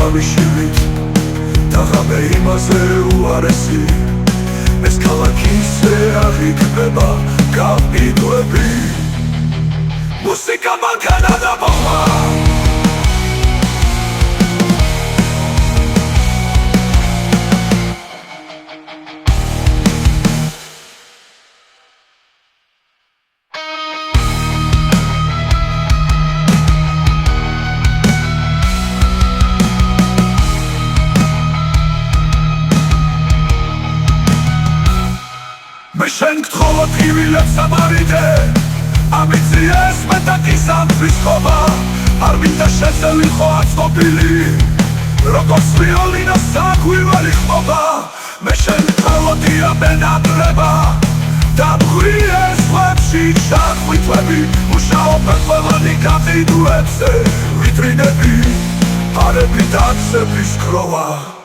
თავიშივით და ღამე იმაზე უარესი ეს ქალაქისზე არ იქნება გაყიდვები მუსიკა მანქანა და ბომბა მე შენ გთხოვოთ ღივილებს ამარიდე ამბიციეს მეტაკის ამთვის ხობა არ მინდა შეძელიხო აცნობილი როგორც ვიოლინოს საქვივარი ხმობა მე შენ გთხოვოთ იაბენადრება და მღვიეს ხვებში ჩახვითვები მუშაობენ ყველანი გაყიდვებზე ვიტრინები არები და ქსების ქროვა